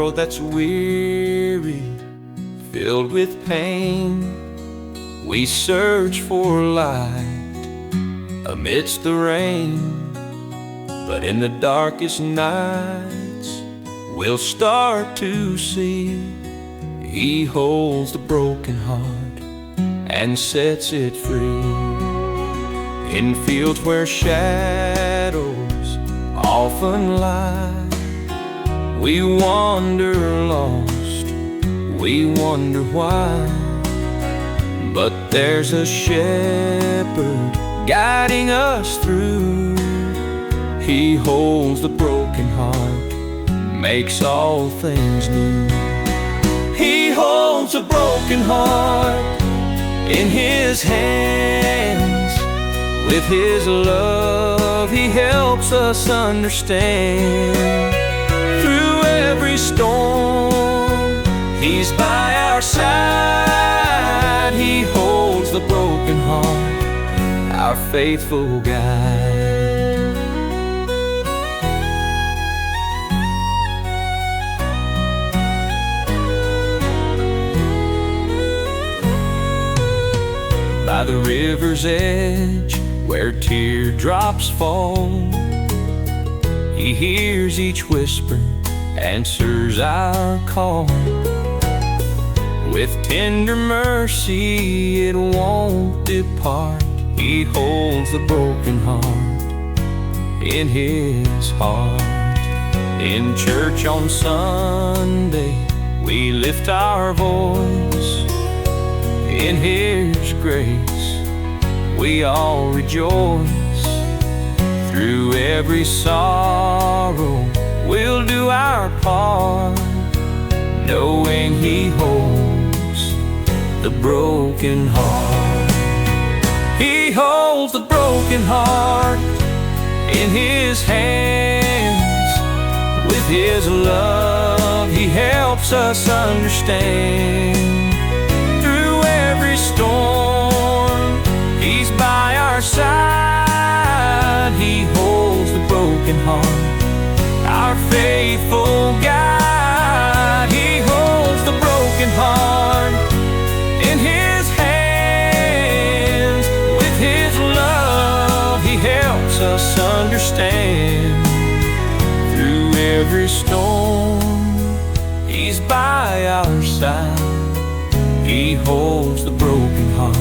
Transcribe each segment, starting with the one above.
world that's weary, filled with pain, we search for light amidst the rain. But in the darkest nights, we'll start to see He holds the broken heart and sets it free. In fields where shadows often lie, we wander lost, we wonder why. But there's a shepherd guiding us through. He holds the broken heart, makes all things new. He holds a broken heart in His hands. With His love, He helps us understand. Through every storm, He's by our side. He holds the broken heart, our faithful guide. By the river's edge, where teardrops fall, He hears each whisper, answers our call. With tender mercy it won't depart. He holds the broken heart in His heart. In church on Sunday, we lift our voice. In His grace, we all rejoice. Through every sorrow, we'll do our part, knowing He holds the broken heart. He holds the broken heart in His hands. With His love, He helps us understand. Storm, He's by our side. He holds the broken heart, our faithful guide. He holds the broken heart in His hands. With His love, He helps us understand. Through every storm, He's by our side. He holds the broken heart,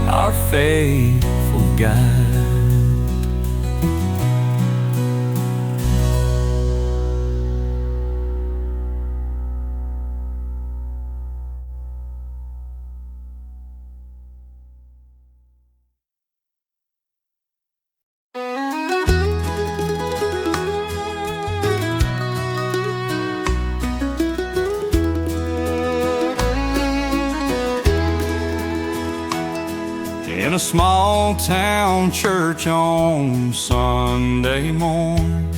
our faithful guide. In a small town church on Sunday morn,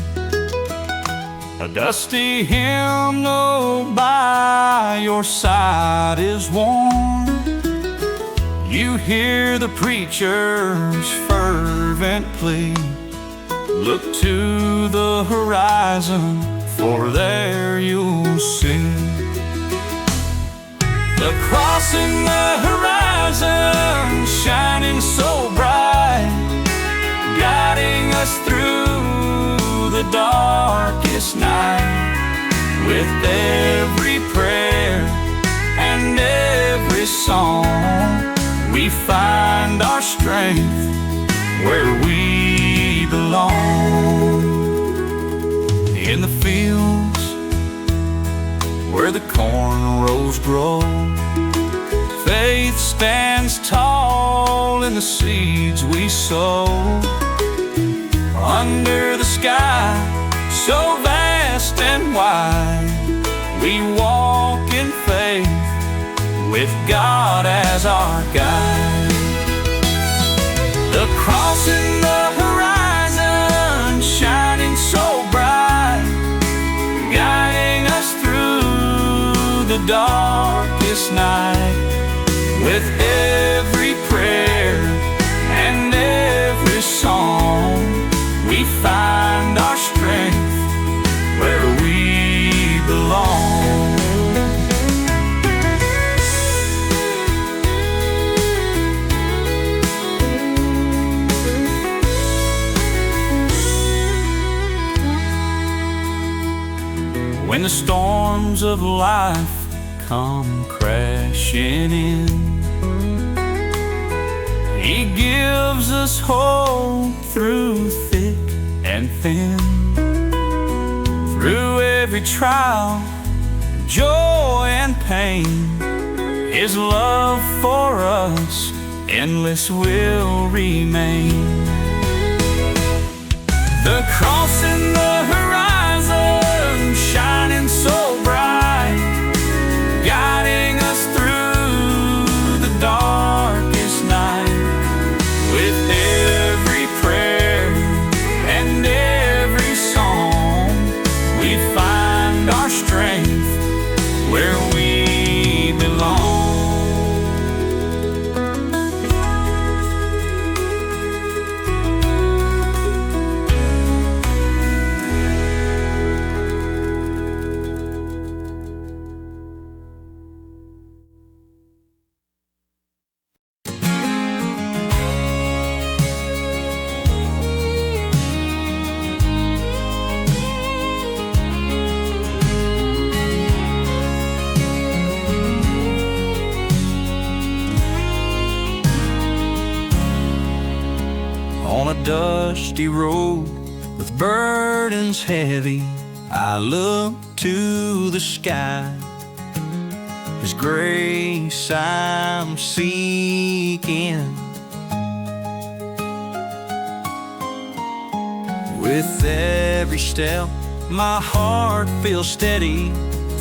a dusty hymnal by your side is worn. You hear the preacher's fervent plea, look to the horizon, for there you'll see the cross in the horizon, shining so bright, guiding us through the darkest night. With every prayer and every song, we find our strength where we belong. In the fields where the corn rows grow, faith stands tall in the seeds we sow. Under the sky so vast and wide, we walk in faith with God as our guide. The cross in the horizon, shining so bright, guiding us through the darkest night. With every prayer and every song, we find our strength where we belong. storms of life come crashing in, He gives us hope through thick and thin. Through every trial, joy and pain, His love for us endless will remain. The cross in the horizon, shining so bright, guiding us through the darkest night. With every prayer and every song, we find our strength where we belong. On a dusty road with burdens heavy, I look to the sky. His grace I'm seeking. With every step, my heart feels steady.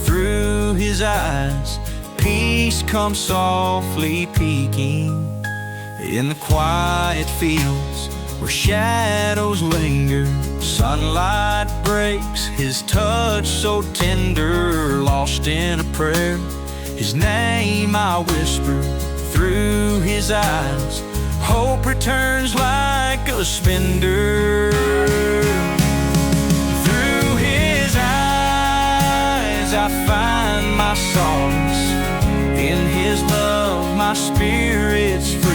Through His eyes, peace comes softly peeking. In the quiet fields where shadows linger, sunlight breaks, His touch so tender. Lost in a prayer, His name I whisper. Through His eyes, hope returns like a spender. Through His eyes I find my solace. In His love my spirit's free.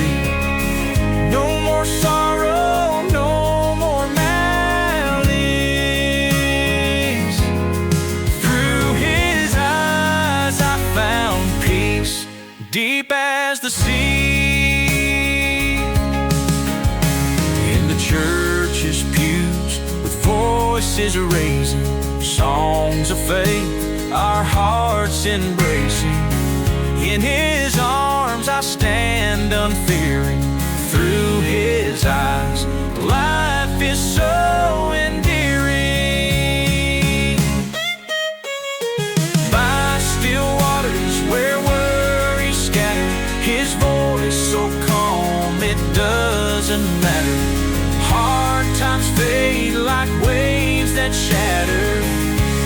No more sorrow, no more malice. Through His eyes I found peace, deep as the sea. In the church's pews, with voices raising songs of faith, our hearts embracing. In His arms I stand unfearing. Through His eyes, life is so endearing. By still waters where worries scatter, His voice so calm it doesn't matter. Hard times fade like waves that shatter.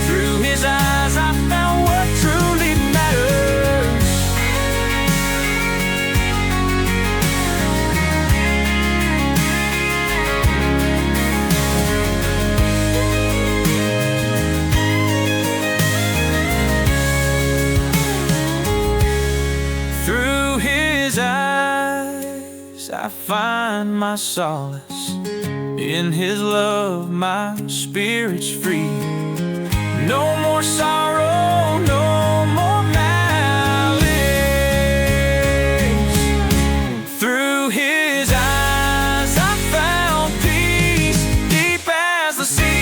Through His eyes I found what truly matters. I find my solace. In His love my spirit's free. No more sorrow, no more malice. Through His eyes I found peace, deep as the sea.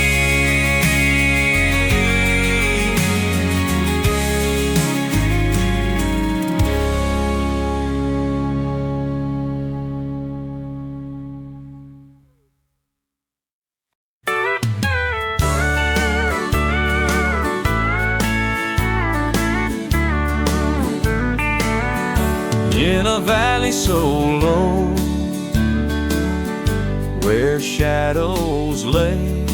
In a valley so low, where shadows lay,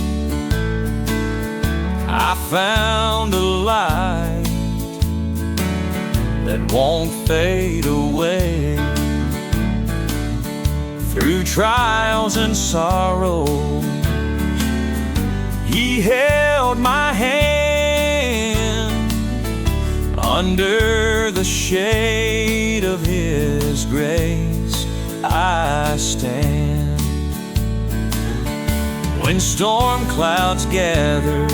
I found a light that won't fade away. Through trials and sorrow, He held my hand. Under the shade of His grace I stand. When storm clouds gather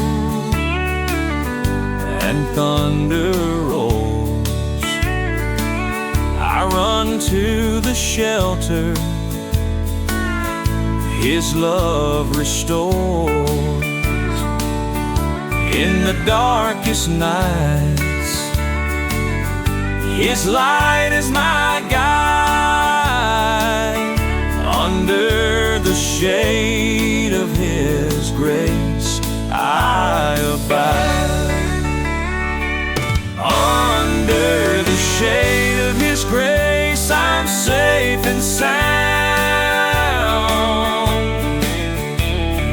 and thunder rolls, I run to the shelter His love restores. In the darkest nights, His light is my guide. Under the shade of His grace, I abide. Under the shade of His grace, I'm safe and sound.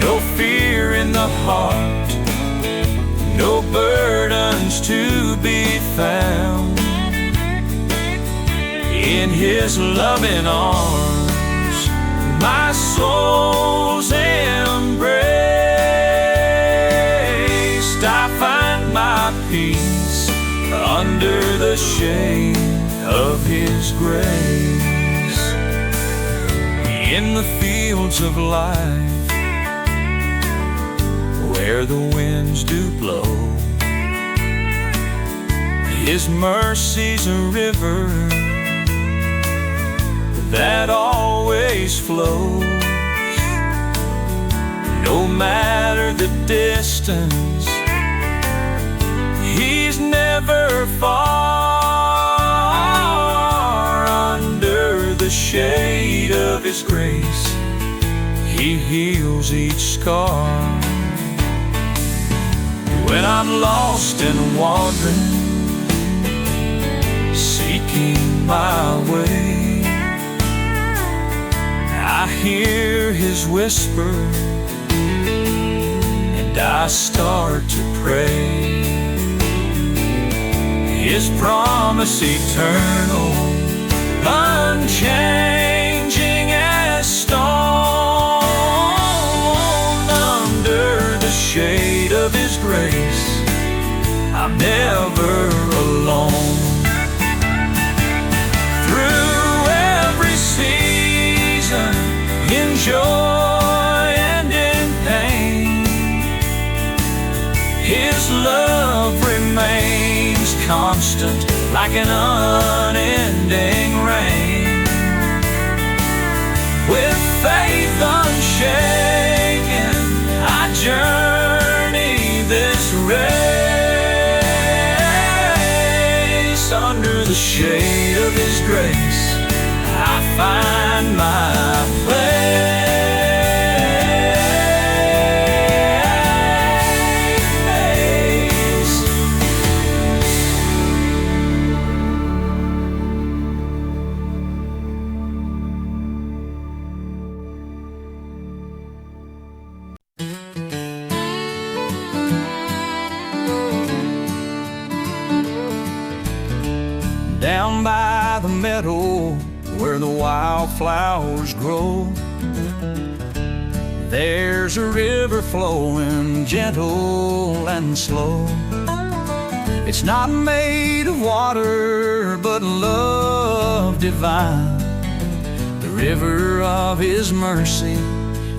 No fear in the heart, no burdens to be found. In His loving arms, my soul's embraced. I find my peace under the shade of His grace. In the fields of life, where the winds do blow, His mercy's a river that always flows. No matter the distance, He's never far. Under the shade of His grace, He heals each scar. When I'm lost and wandering, seeking my way, I hear His whisper and I start to pray. His promise eternal, unchanging as stone. Under the shade of His grace, I'm never alone. Through every season, in joy and in pain, His love remains constant like an unending rain. With faith unshaken, I journey this race. Under the shade of His grace, I find my place. Down by the meadow where the wildflowers grow, there's a river flowing gentle and slow. It's not made of water, but love divine. The river of His mercy,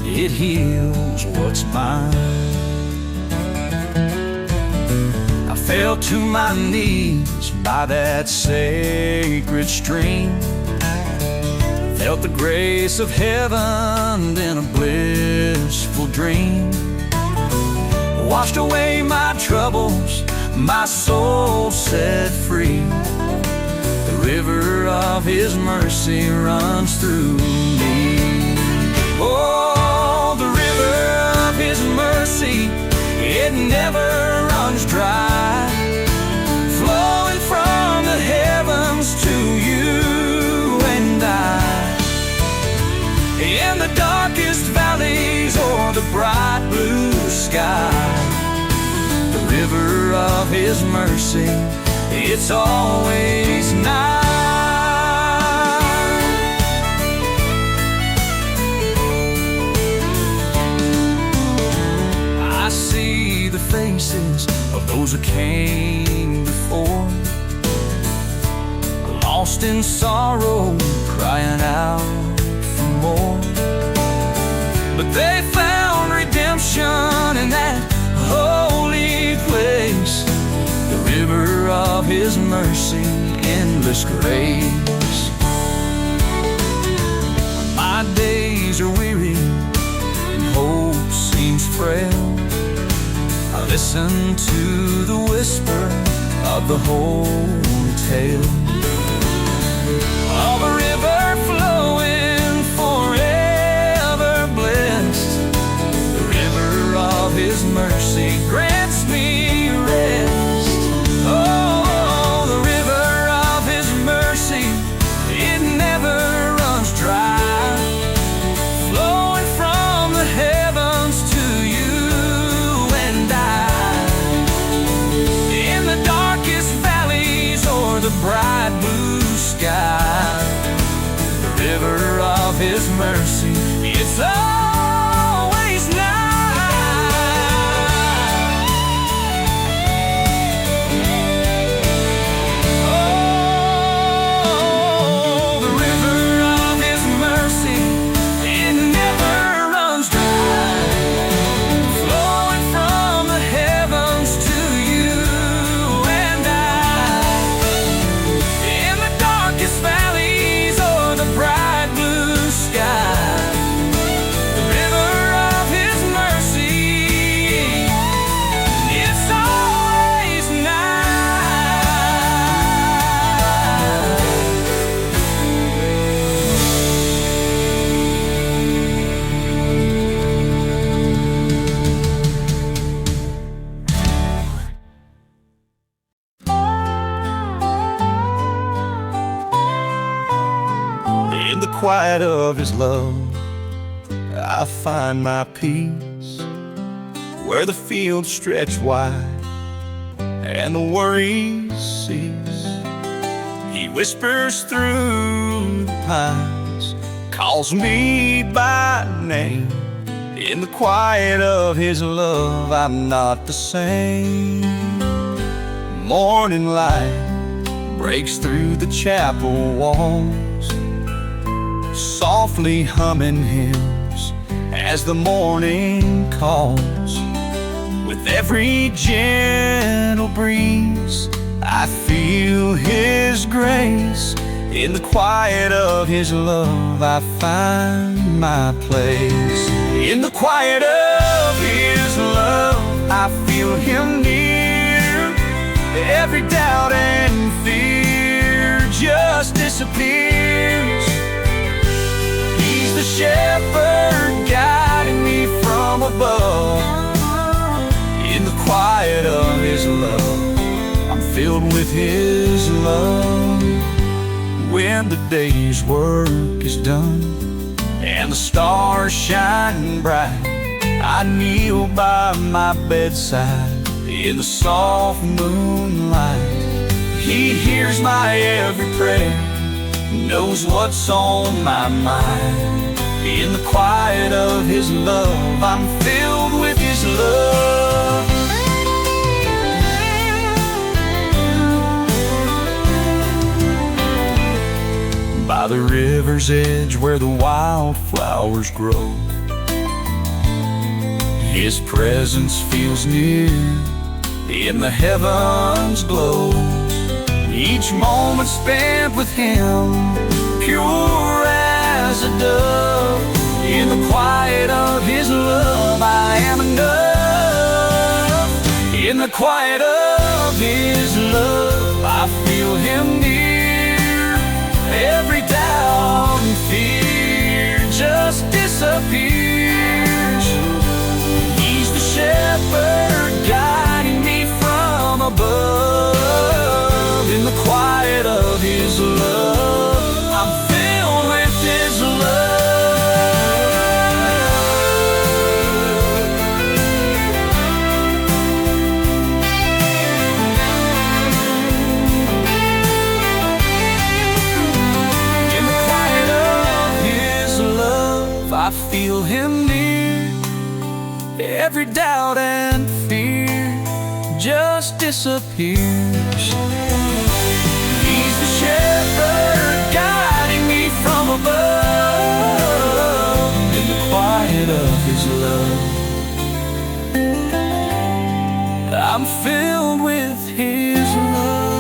it heals what's mine. I fell to my knees by that sacred stream, felt the grace of heaven in a blissful dream. Washed away my troubles, my soul set free. The river of His mercy runs through me. Oh, the river of His mercy, it never runs dry, flowing from the heavens to you and I. In the darkest valleys or the bright blue sky, the river of His mercy, it's always nigh. I see the faces of those who came before, lost in sorrow, crying out for more. But they found redemption in that holy place. of His mercy, endless grace. My days are weary and hope seems frail. I listen to the whisper of the holy tale of a river flowing forever blessed. The river of His mercy grants me rest. Oh, the river of His mercy, it never runs dry, flowing from the heavens to you and I. In the darkest valleys or the bright blue sky, the river of His mercy, it's always nigh. Oh, the river of His mercy, it never runs dry, flowing from the heavens to you and I. In the darkest valleys or the bright blue sky, the river of His mercy, it's always nigh. In the quiet of His love, I find my peace. Where the fields stretch wide and the worries cease, He whispers through the pines, calls me by name. In the quiet of His love, I'm not the same. Morning light breaks through the chapel walls, softly humming hymns as the morning calls. With every gentle breeze, I feel His grace. In the quiet of His love, I find my place. In the quiet of His love, I feel Him near. Every doubt and fear just disappears. He's the shepherd guiding me from above. In the quiet of His love, I'm filled with His love. When the day's work is done and the stars shine bright, I kneel by my bedside in the soft moonlight. He hears my every prayer, knows what's on my mind. In the quiet of His love, I'm filled with His love. By the river's edge where the wildflowers grow, His presence feels near. In the heavens glow, each moment spent with Him, pure as a dove. In the quiet of His love, I am enough. In the quiet of His love, I feel Him near. Every doubt and fear just disappears. He's the shepherd guiding me from above. In the quiet of His love, I'm filled with His love. In the quiet of His love, I feel Him near. Every doubt and fear just disappears. He's the shepherd guiding me from above. In the quiet of His love, I'm filled with His love.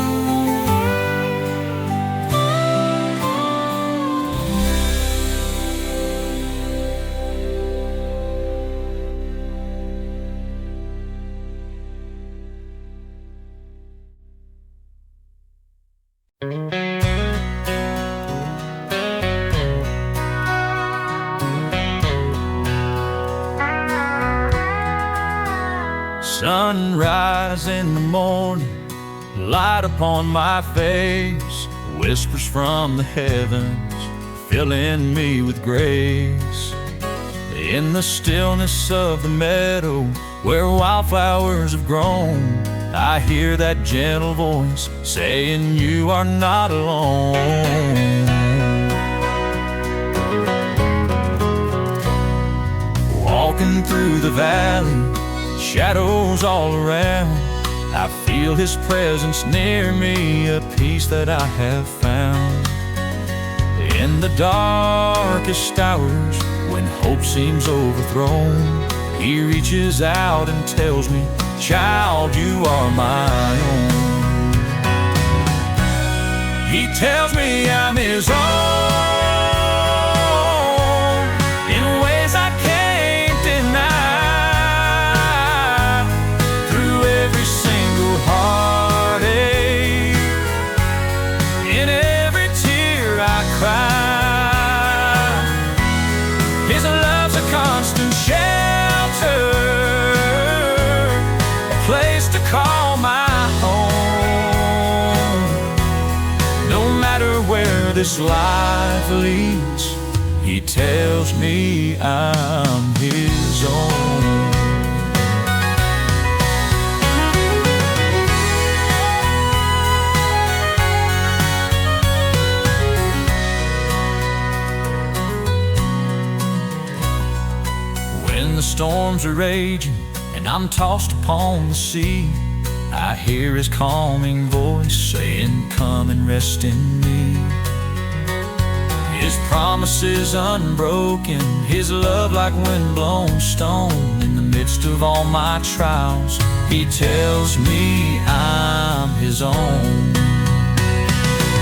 Sunrise in the morning, light upon my face, whispers from the heavens, filling me with grace. In the stillness of the meadow, where wildflowers have grown, I hear that gentle voice saying you are not alone. Walking through the valley, shadows all around, I feel His presence near me, a peace that I have found. In the darkest hours, when hope seems overthrown, He reaches out and tells me, child, you are my own. He tells me I'm His own, in ways I can't deny. Through every single heartache, in every tear I cry, His love's a constant shelter, a place to call my home. No matter where this life leads, He tells me I'm His own. When the storms are raging and I'm tossed upon the sea, I hear His calming voice saying, come and rest in me. His promise is unbroken, His love like wind-blown stone. In the midst of all my trials, He tells me I'm His own.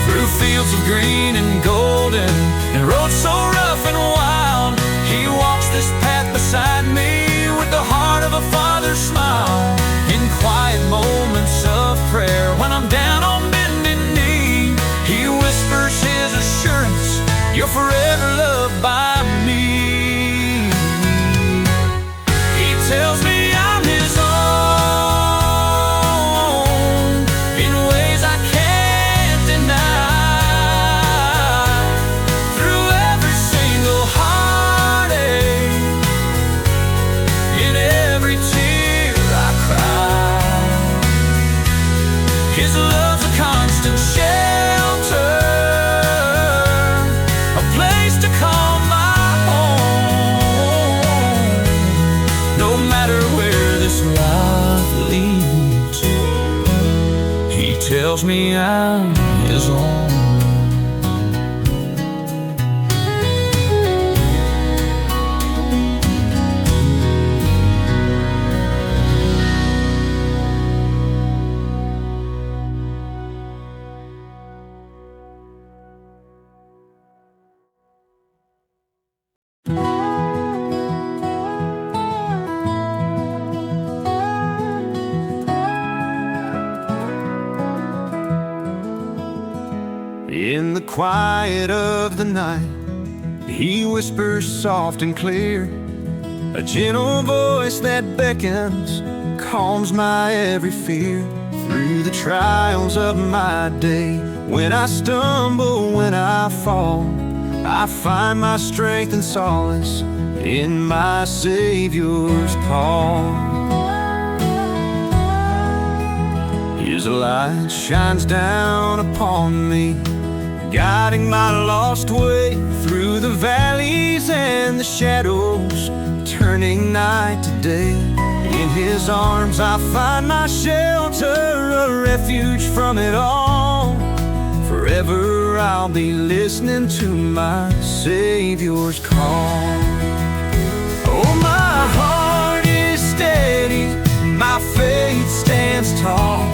Through fields of green and golden, and roads so rough and wild, He walks this path beside me with the heart of a father's smile. In quiet moments of prayer, when I'm down on bended knee, He whispers His assurance, you're forever loved by me. He tells me I'm His own, in ways I can't deny. Through every single heartache, in every tear I cry, His love's a constant shelter, a place to call my home. No matter where this life leads, He tells me I'm His own. In the quiet of the night, He whispers soft and clear, a gentle voice that beckons, calms my every fear. Through the trials of my day, when I stumble, when I fall, I find my strength and solace in my Savior's call. His light shines down upon me, guiding my lost way through the valleys and the shadows, turning night to day. In His arms I find my shelter, a refuge from it all. Forever I'll be listening to my Savior's call. Oh, my heart is steady, my faith stands tall,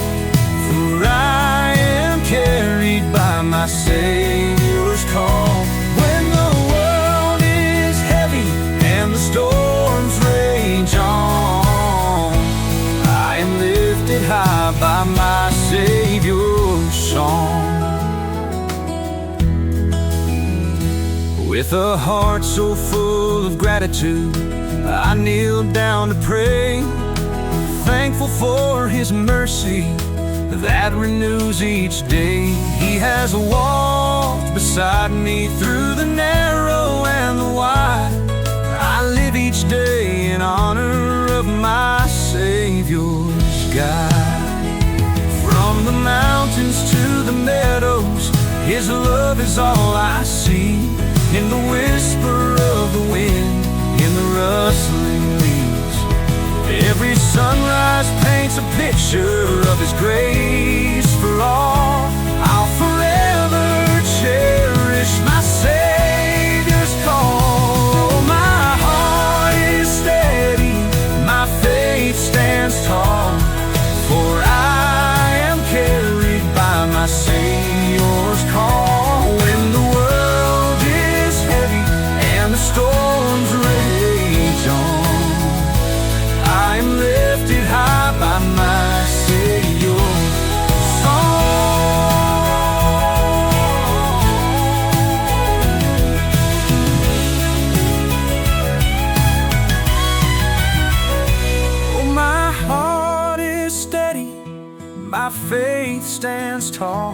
for I am carried by my Savior's call. When the world is heavy and the storms rage on, I am lifted high by my Savior's song. With a heart so full of gratitude, I kneel down to pray, thankful for His mercy that renews each day. He has walked beside me through the narrow and the wide. I live each day in honor of my Savior's guide. From the mountains to the meadows, His love is all I see. In the whisper of the wind, in the rustling leaves, every sunrise paints a picture of His grace for all. I'll forever cherish my Savior's call. My heart is steady, my faith stands tall, for I am carried by my Savior's call. When the world is heavy and the storms rage on, I am lifted high by my Savior's song. Oh, my heart is steady, my faith stands tall,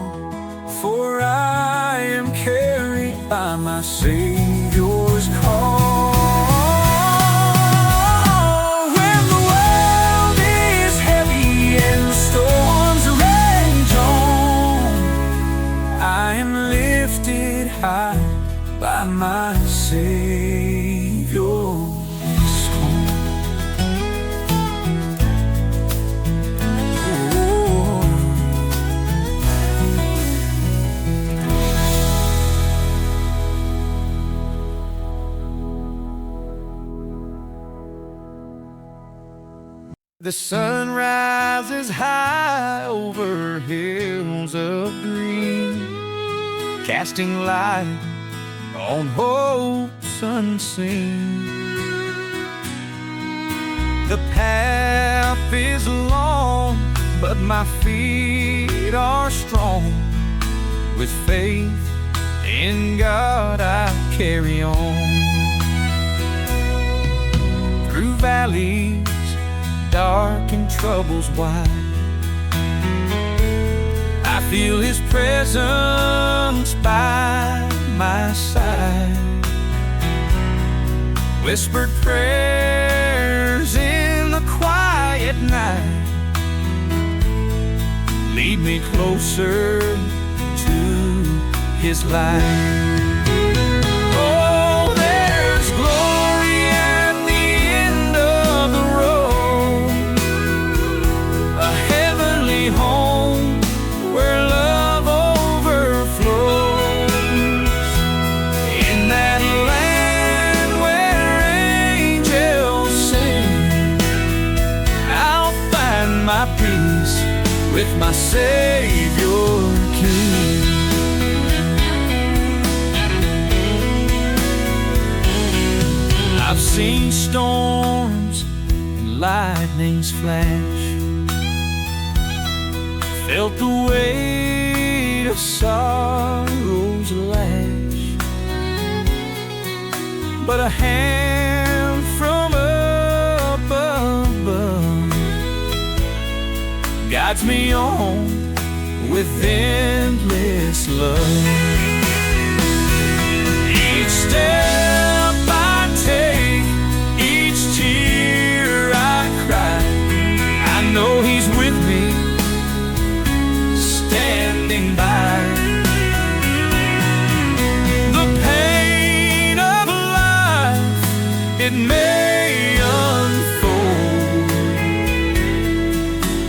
for I am carried by my Savior's call. When the world is heavy and the storms rage on, I am lifted high by my Savior's call. The sun rises high over hills of green, casting light on hopes unseen. The path is long, but my feet are strong. With faith in God I carry on. Through valleys dark and troubles wide, I feel His presence by my side. Whispered prayers in the quiet night lead me closer to His light. With my Savior King, I've seen storms and lightnings flash, felt the weight of sorrow's lash, but a hand from up above guides me on with endless love. Each step I take, each tear I cry, I know He's with me, standing by. The pain of life, it may unfold,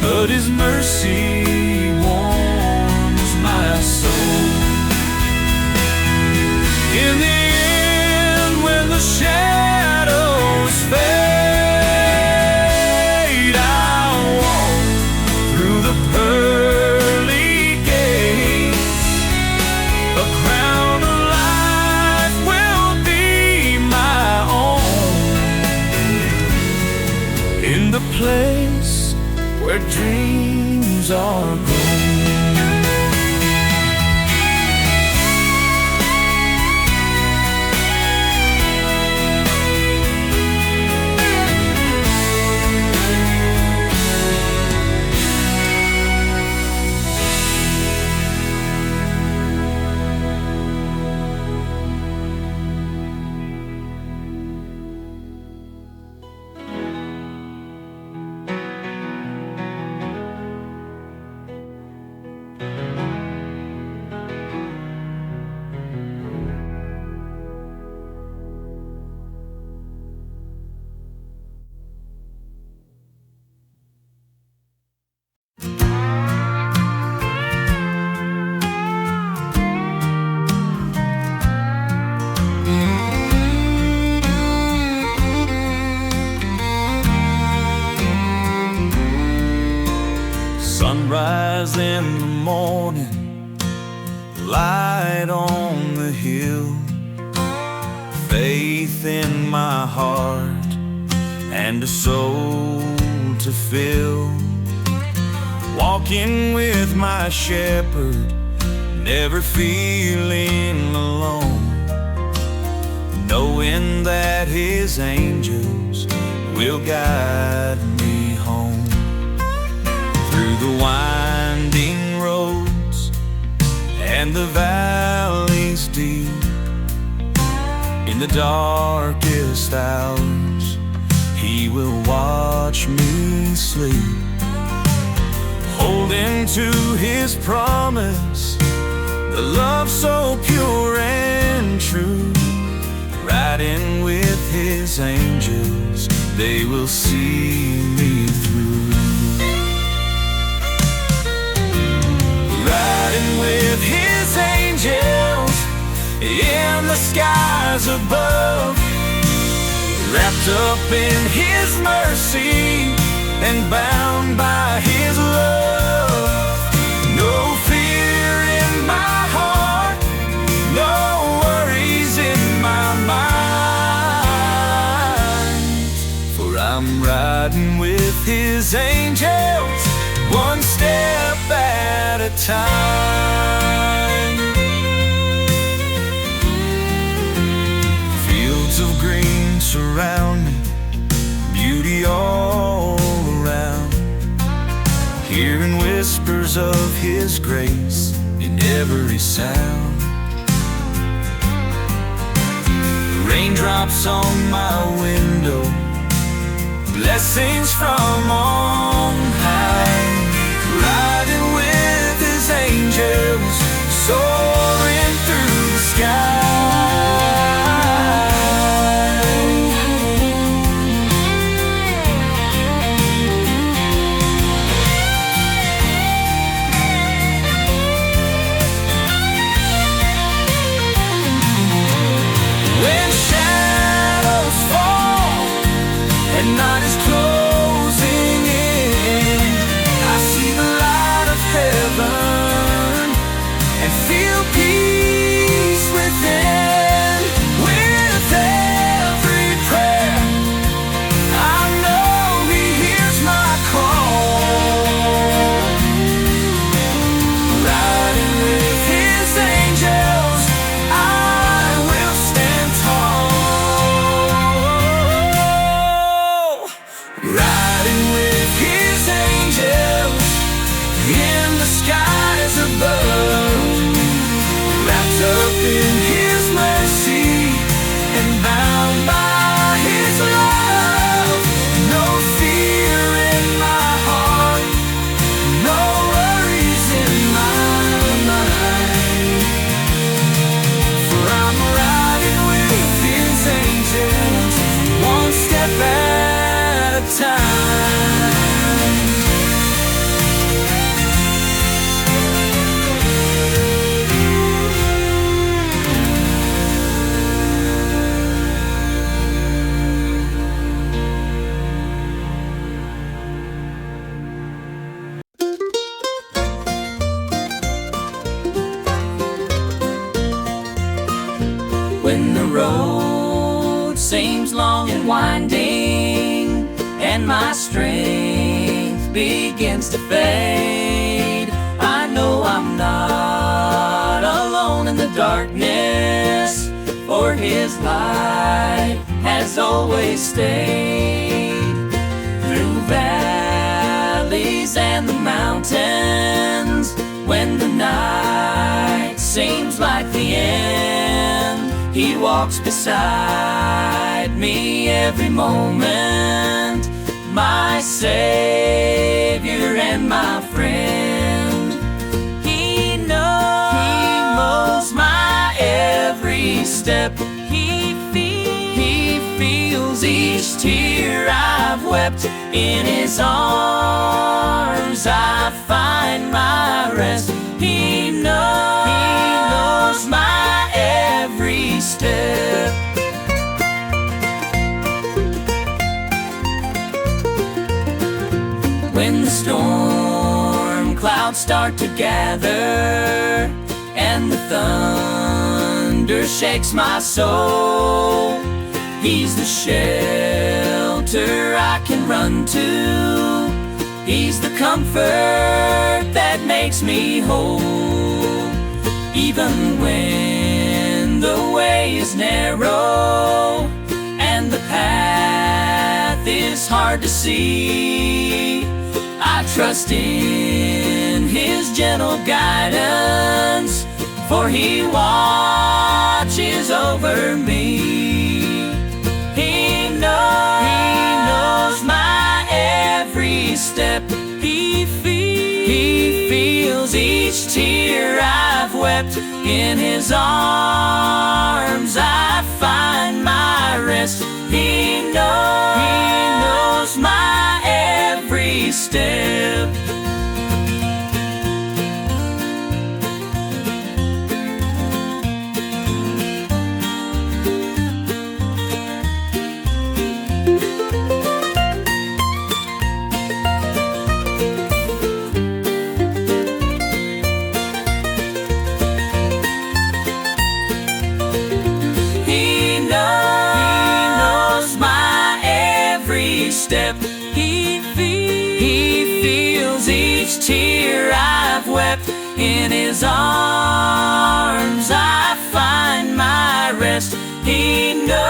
but His mercy warms my soul. light on the hill, faith in my heart, and a soul to fill. Walking with my shepherd, never feeling alone, knowing that his angels will guide me home. Through the winding roads and the valleys deep, in the darkest hours, he will watch me sleep. Holding to his promise, the love so pure and true, riding with his angels, they will see me through. Riding with his angels in the skies above, wrapped up in his mercy and bound by his love. No fear in my heart, no worries in my mind, for I'm riding with his angels, one step at a time. Fields of green surround me, beauty all around, hearing whispers of his grace in every sound. Raindrops on my window, blessings from on high, riding with his angels, soaring through the sky. When shadows fall and night is closing in, I see the light of heaven and feel peace within. With every prayer, I know he hears my call. Riding with his angels, I will stand tall. Riding with his angels in the skies above, wrapped up in his mercy and bound by his love. No fear in my heart, no worries in my mind, for I'm riding with his angels, one step at a time. When the road seems long and winding, and my strength begins to fade, I know I'm not alone in the darkness, for his light has always stayed. Through valleys and the mountains, when the night seems like the end, he walks beside me every moment, my Savior and my friend. He knows my every step. He feels each tear I've wept. In his arms I find my rest. He knows my every step. When the storm clouds start to gather and the thunder wonder shakes my soul. He's the shelter I can run to. He's the comfort that makes me whole. Even when the way is narrow and the path is hard to see, I trust in His gentle guidance, for He watches over me. He knows my every step. He feels each tear I've wept. In His arms I find my rest. He knows my every step. Step. He feels each tear I've wept. In His arms I find my rest. He knows